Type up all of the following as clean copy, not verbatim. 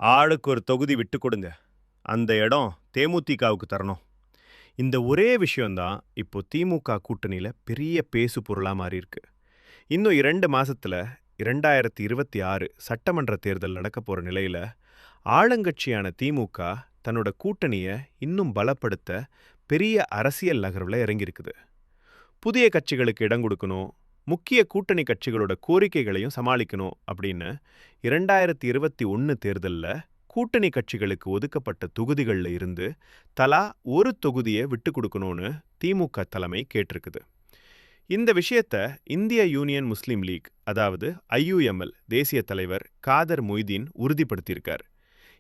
ஆளுக்கு ஒரு தொகுதி விட்டு கொடுங்க. அந்த இடம் தேமுதிகவுக்கு தரணும். இந்த ஒரே விஷயம் தான் இப்போ திமுக கூட்டணியில பெரிய பேசு பொருளா மாறியிருக்கு. இன்னும் 2 மாசத்துல 2026 சட்டமன்ற தேர்தல் நடக்கப் போற நிலையில, ஆளுங்கட்சியான திமுக தன்னோட கூட்டணிய இன்னும் பலப்படுத்த பெரிய அரசியல் நகர்வுல இறங்கியிருக்குது. புதிய கட்சிகளுக்கு இடம் கொடுக்கணும், முக்கிய கூட்டணி கட்சிகளோட கோரிக்கைகளையும் சமாளிக்கணும் அப்படின்னு 2021 தேர்தல்ல கூட்டணி கட்சிகளுக்கு ஒதுக்கப்பட்ட தொகுதிகள்ல இருந்து தலா ஒரு தொகுதியை விட்டு கொடுக்கணும்னு திமுக தலைமை கேட்டிருக்குது. இந்த விஷயத்த இந்திய யூனியன் முஸ்லீம் லீக், அதாவது ஐயுஎம்எல் தேசிய தலைவர் காதர் மொய்தீன் உறுதிப்படுத்தியிருக்கார்.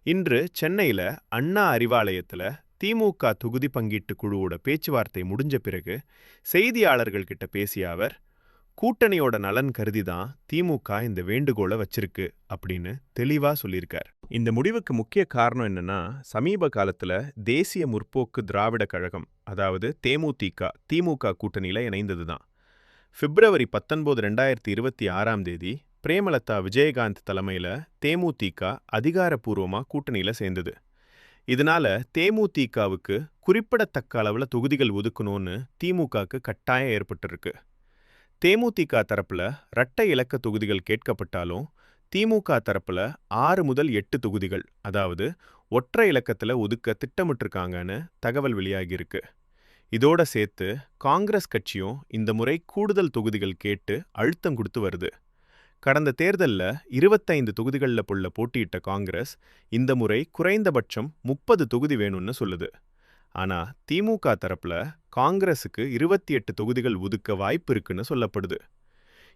இன்று சென்னையில அண்ணா அறிவாலயத்துல திமுக தொகுதி பங்கீட்டு குழுவோட பேச்சுவார்த்தை முடிஞ்ச பிறகு செய்தியாளர்கள் கிட்ட பேசிய அவர், கூட்டணியோட நலன் கருதி தான் திமுக இந்த வேண்டுகோளை வச்சிருக்கு அப்படின்னு தெளிவா சொல்லியிருக்கார். இந்த முடிவுக்கு முக்கிய காரணம் என்னன்னா, சமீப காலத்துல தேசிய முற்போக்கு திராவிட கழகம், அதாவது தேமுதிக திமுக கூட்டணியில இணைந்தது தான். பிப்ரவரி 19, 2026 பிரேமலதா விஜயகாந்த் தலைமையில தேமுதிக அதிகாரப்பூர்வமா கூட்டணியில சேர்ந்தது. இதனால தேமுதிகவுக்கு குறிப்பிடத்தக்க அளவுல தொகுதிகள் ஒதுக்கணும்னு திமுகக்கு கட்டாயம் ஏற்பட்டிருக்கு. தேமுதிக தரப்புல இரட்டை இலக்க தொகுதிகள் கேட்கப்பட்டாலும் திமுக தரப்புல 6 முதல் 8 தொகுதிகள், அதாவது ஒற்றை இலக்கத்துல ஒதுக்க திட்டமிட்டிருக்காங்கன்னு தகவல் வெளியாகியிருக்கு. இதோட சேர்த்து காங்கிரஸ் கட்சியும் இந்த முறை கூடுதல் தொகுதிகள் கேட்டு அழுத்தம் கொடுத்து வருது. கடந்த தேர்தல்ல 25 தொகுதிகளில் போட்டியிட்ட காங்கிரஸ் இந்த முறை குறைந்தபட்சம் 30 தொகுதி வேணும்னு சொல்லுது. ஆனா திமுக தரப்புல காங்கிரஸுக்கு 28 தொகுதிகள் ஒதுக்க வாய்ப்பு இருக்குன்னு சொல்லப்படுது.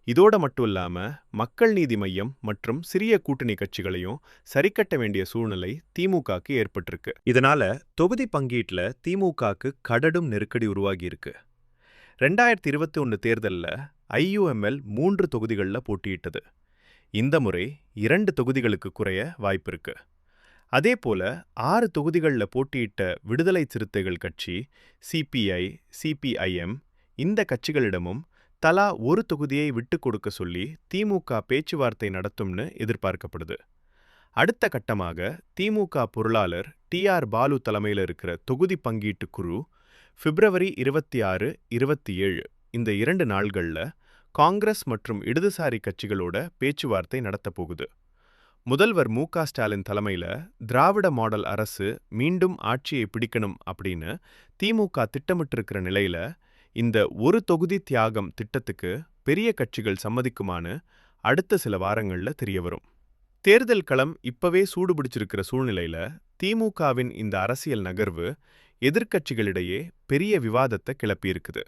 இதோட மட்டும் இல்லாம மக்கள் நீதி மய்யம் மற்றும் சிறிய கூட்டணி கட்சிகளையும் சரிக்கட்ட வேண்டிய சூழ்நிலை திமுகக்கு ஏற்பட்டிருக்கு. இதனால தொகுதி பங்கீட்டுல திமுகக்கு கடும் நெருக்கடி உருவாகி இருக்கு. 2021 தேர்தல்ல ஐயுஎம்எல் 3 தொகுதிகளில் போட்டியிட்டது. இந்த முறை 2 தொகுதிகளுக்கு குறைய வாய்ப்பிருக்கு. அதே போல 6 தொகுதிகளில் போட்டியிட்ட விடுதலை சிறுத்தைகள் கட்சி, சிபிஐ, சிபிஐஎம் இந்த கட்சிகளிடமும் தலா ஒரு தொகுதியை விட்டு கொடுக்க சொல்லி திமுக பேச்சுவார்த்தை நடத்தும்னு எதிர்பார்க்கப்படுது. அடுத்த கட்டமாக திமுக பொருளாளர் டி.ஆர். பாலு தலைமையில் இருக்கிற தொகுதி பங்கீட்டு குழு பிப்ரவரி 26, 27 இந்த 2 நாள்கள்ல காங்கிரஸ் மற்றும் இடதுசாரி கட்சிகளோட பேச்சுவார்த்தை நடத்தப் போகுது. முதல்வர் மு.க. ஸ்டாலின் தலைமையில திராவிட மாடல் அரசு மீண்டும் ஆட்சியை பிடிக்கணும் அப்படின்னு திமுக திட்டமிட்டிருக்கிற நிலையில இந்த ஒரு தொகுதி தியாகம் திட்டத்துக்கு பெரிய கட்சிகள் சம்மதிக்குமான்னு அடுத்த சில வாரங்கள்ல தெரிய வரும். தேர்தல் களம் இப்பவே சூடுபிடிச்சிருக்கிற சூழ்நிலையில திமுகவின் இந்த அரசியல் நகர்வு எதிர்க்கட்சிகளிடையே பெரிய விவாதத்தை கிளப்பியிருக்குது.